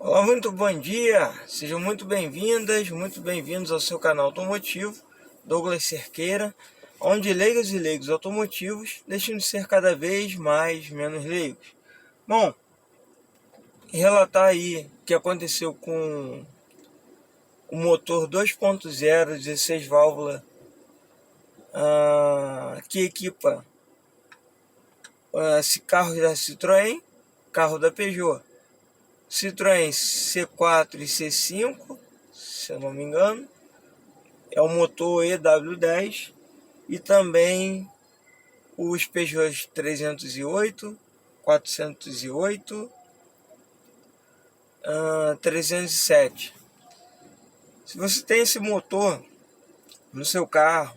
Olá, muito bom dia, sejam muito bem-vindas, muito bem-vindos ao seu canal automotivo, Douglas Cerqueira, onde leigos e leigos automotivos deixam de ser cada vez mais menos leigos. Bom, relatar aí o que aconteceu com o motor 2.0, 16 válvulas, que equipa esse carro da Citroën, carro da Peugeot. Citroën C4 e C5, se eu não me engano, é o motor EW10 e também os Peugeot 308, 408, 307. Se você tem esse motor no seu carro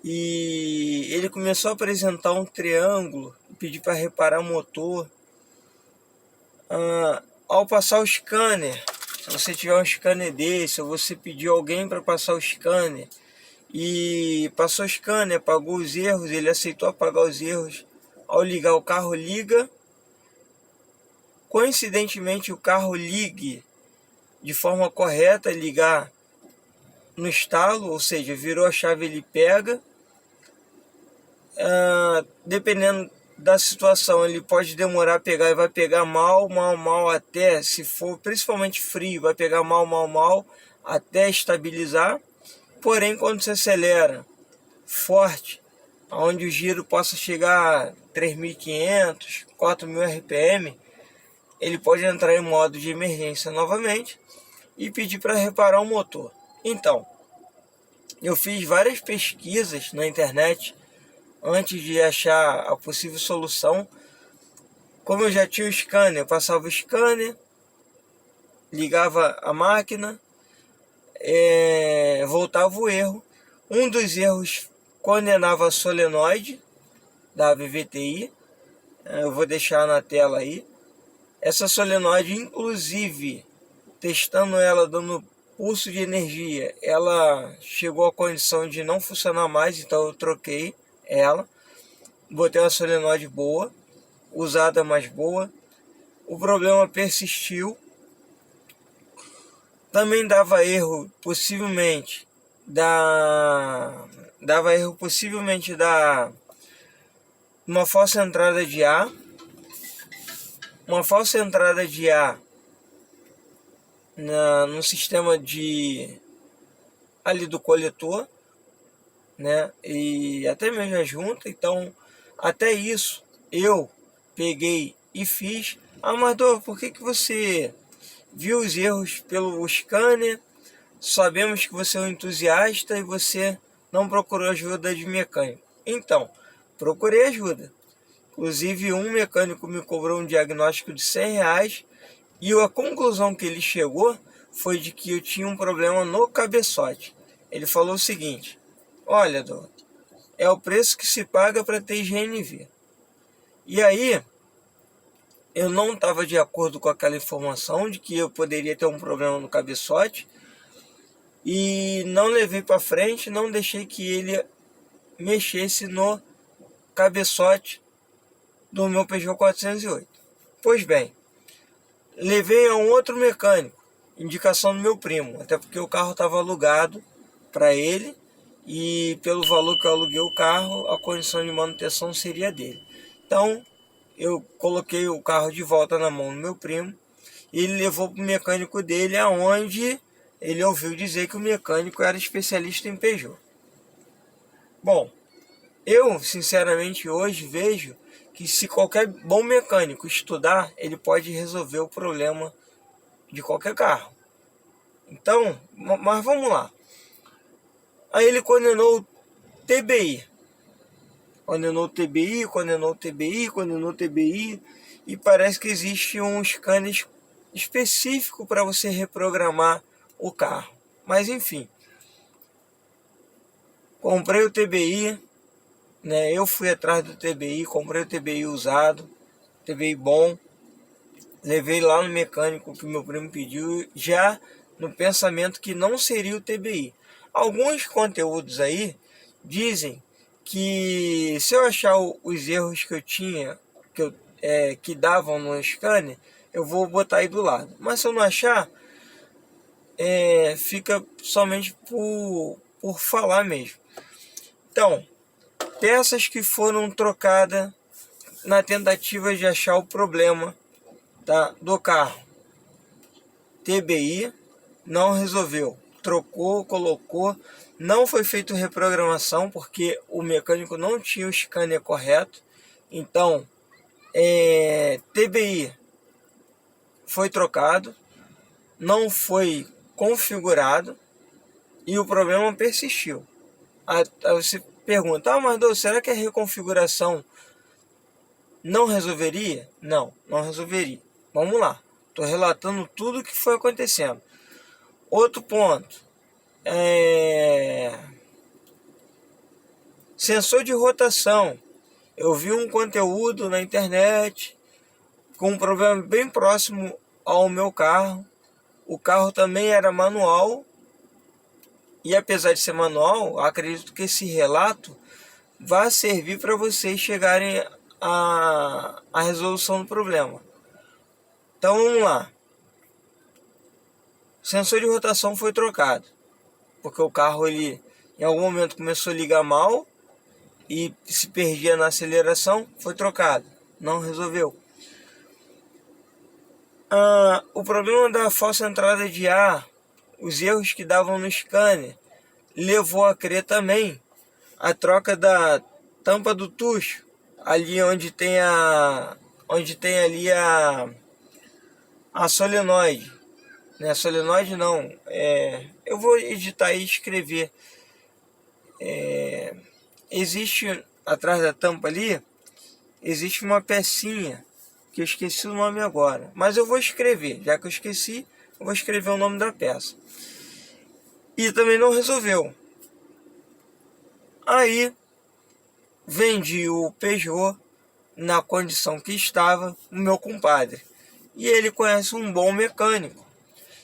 e ele começou a apresentar um triângulo e pedir para reparar o motor, ao passar o scanner, se você tiver um scanner desse, ou você pediu alguém para passar o scanner e passou o scanner, apagou os erros, ele aceitou apagar os erros, ao ligar o carro liga, coincidentemente o carro ligue de forma correta, ligar no estalo, ou seja, virou a chave, ele pega, dependendo da situação, ele pode demorar a pegar e vai pegar mal até, se for principalmente frio, vai pegar mal até estabilizar. Porém, quando você acelera forte, onde o giro possa chegar a 3.500, 4.000 RPM, ele pode entrar em modo de emergência novamente e pedir para reparar o motor. Então, eu fiz várias pesquisas na internet antes de achar a possível solução. Como eu já tinha o scanner, eu passava o scanner, ligava a máquina, voltava o erro. Um dos erros condenava a solenoide da VVTi, eu vou deixar na tela aí. Essa solenoide, inclusive, testando ela, dando pulso de energia, ela chegou à condição de não funcionar mais, então eu troquei ela, botei uma solenoide boa, usada, mais boa. O problema persistiu, também dava erro possivelmente da uma falsa entrada de ar, no sistema de ali do coletor, né? E até mesmo a junta. Então, até isso eu peguei e fiz. Amador, por que você viu os erros pelo scanner? Sabemos que você é um entusiasta e você não procurou ajuda de mecânico. Então, procurei ajuda. Inclusive, um mecânico me cobrou um diagnóstico de R$ 100 e a conclusão que ele chegou foi de que eu tinha um problema no cabeçote. Ele falou o seguinte: olha, doutor, é o preço que se paga para ter GNV. E aí, eu não estava de acordo com aquela informação de que eu poderia ter um problema no cabeçote e não levei para frente, não deixei que ele mexesse no cabeçote do meu Peugeot 408. Pois bem, levei a um outro mecânico, indicação do meu primo, até porque o carro estava alugado para ele e pelo valor que eu aluguei o carro, a condição de manutenção seria dele. Então, eu coloquei o carro de volta na mão do meu primo e ele levou para o mecânico dele, aonde ele ouviu dizer que o mecânico era especialista em Peugeot. Bom, eu sinceramente hoje vejo que se qualquer bom mecânico estudar, ele pode resolver o problema de qualquer carro. Então, mas vamos lá. Aí ele condenou o TBI. Condenou o TBI, e parece que existe um scanner específico para você reprogramar o carro. Mas enfim, comprei o TBI, né? Eu fui atrás do TBI, comprei o TBI usado, TBI bom, levei lá no mecânico que meu primo pediu, já no pensamento que não seria o TBI. Alguns conteúdos aí dizem que se eu achar os erros que eu tinha, que davam no scanner, eu vou botar aí do lado. Mas se eu não achar, fica somente por falar mesmo. Então, peças que foram trocadas na tentativa de achar o problema, tá, do carro. TBI não resolveu. Trocou, colocou, não foi feito reprogramação porque o mecânico não tinha o scanner correto. Então, TBI foi trocado, não foi configurado e o problema persistiu. Aí você pergunta, mas Dô, será que a reconfiguração não resolveria? Não, não resolveria. Vamos lá, estou relatando tudo o que foi acontecendo. Outro ponto, sensor de rotação. Eu vi um conteúdo na internet com um problema bem próximo ao meu carro. O carro também era manual. E apesar de ser manual, acredito que esse relato vai servir para vocês chegarem à resolução do problema. Então vamos lá. O sensor de rotação foi trocado, porque o carro ele em algum momento começou a ligar mal e se perdia na aceleração, foi trocado, não resolveu. O problema da falsa entrada de ar, os erros que davam no scanner, levou a crer também a troca da tampa do tucho, ali onde tem ali a solenoide, né? Solenoide não, eu vou editar e escrever. Existe atrás da tampa ali, existe uma pecinha que eu esqueci o nome agora, mas eu vou escrever, já que eu esqueci, eu vou escrever o nome da peça. E também não resolveu. Aí vendi o Peugeot na condição que estava o meu compadre. E ele conhece um bom mecânico.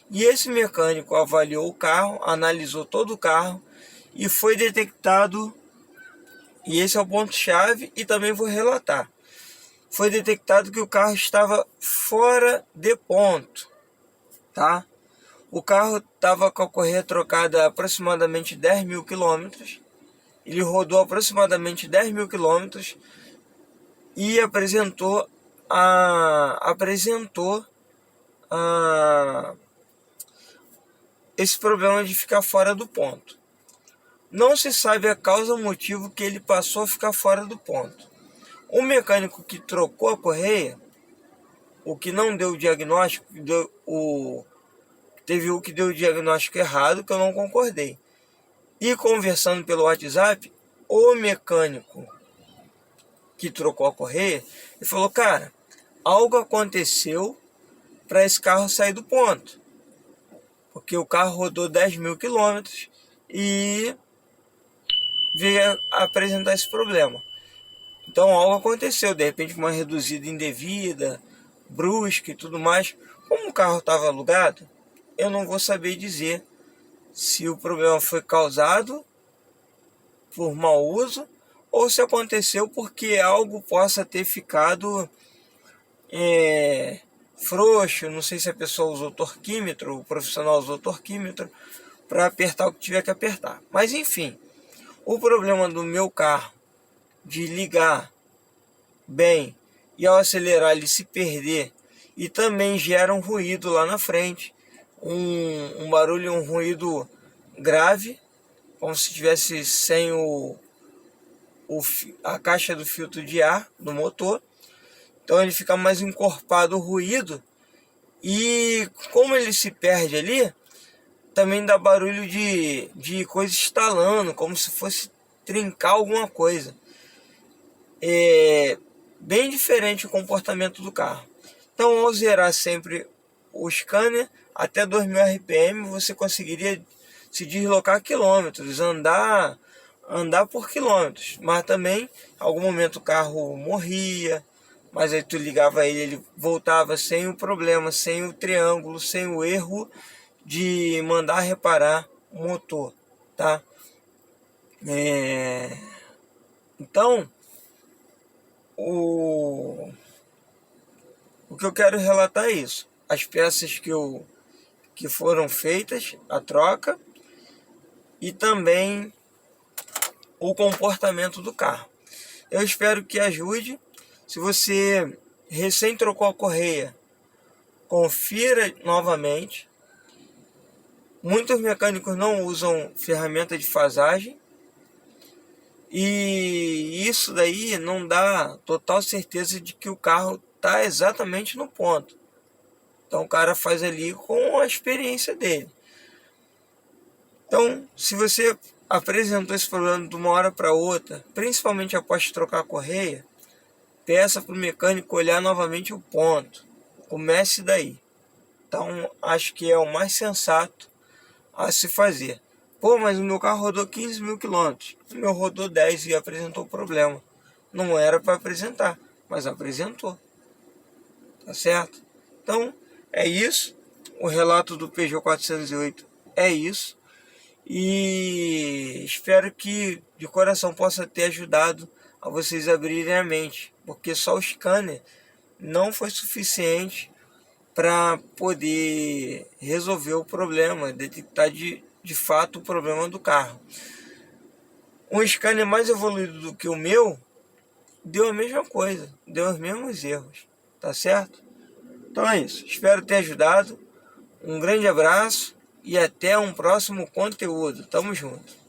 E esse mecânico avaliou o carro, analisou todo o carro e foi detectado, e esse é o ponto-chave e também vou relatar. Foi detectado que o carro estava fora de ponto, tá? O carro estava com a correia trocada há aproximadamente 10 mil quilômetros. Ele rodou aproximadamente 10 mil quilômetros e apresentou esse problema de ficar fora do ponto. Não se sabe a causa ou motivo que ele passou a ficar fora do ponto. O mecânico que trocou a correia, o que não deu o diagnóstico, teve o que deu o diagnóstico errado, que eu não concordei. E conversando pelo WhatsApp, o mecânico que trocou a correia, ele falou, cara, algo aconteceu para esse carro sair do ponto. Porque o carro rodou 10 mil quilômetros e veio apresentar esse problema. Então algo aconteceu, de repente uma reduzida indevida, brusca e tudo mais. Como o carro estava alugado, eu não vou saber dizer se o problema foi causado por mau uso ou se aconteceu porque algo possa ter ficado frouxo. Não sei se a pessoa usou torquímetro, o profissional usou torquímetro para apertar o que tiver que apertar. Mas enfim, o problema do meu carro de ligar bem e ao acelerar ele se perder e também gera um ruído lá na frente, um barulho, um ruído grave, como se tivesse sem a caixa do filtro de ar do motor. Então ele fica mais encorpado o ruído e como ele se perde ali, também dá barulho de coisa estalando, como se fosse trincar alguma coisa. É bem diferente o comportamento do carro. Então, ao zerar sempre o scanner, até 2000 RPM, você conseguiria se deslocar quilômetros, andar por quilômetros. Mas também, em algum momento o carro morria, mas aí tu ligava ele voltava sem o problema, sem o triângulo, sem o erro de mandar reparar o motor, tá? Então, o O que eu quero relatar é isso. As peças que foram feitas, a troca, e também o comportamento do carro. Eu espero que ajude. Se você recém trocou a correia, confira novamente. Muitos mecânicos não usam ferramenta de fasagem, e isso daí não dá total certeza de que o carro está exatamente no ponto. Então o cara faz ali com a experiência dele. Então, se você apresentou esse problema de uma hora para outra, principalmente após trocar a correia, peça para o mecânico olhar novamente o ponto. Comece daí. Então, acho que é o mais sensato a se fazer. Pô, mas o meu carro rodou 15 mil quilômetros. O meu rodou 10 e apresentou problema. Não era para apresentar, mas apresentou. Tá certo? Então, é isso. O relato do Peugeot 408 é isso. E espero que de coração possa ter ajudado a vocês abrirem a mente, porque só o scanner não foi suficiente para poder resolver o problema, detectar de fato o problema do carro. Um scanner mais evoluído do que o meu deu a mesma coisa, deu os mesmos erros, tá certo? Então é isso, espero ter ajudado. Um grande abraço e até um próximo conteúdo. Tamo junto.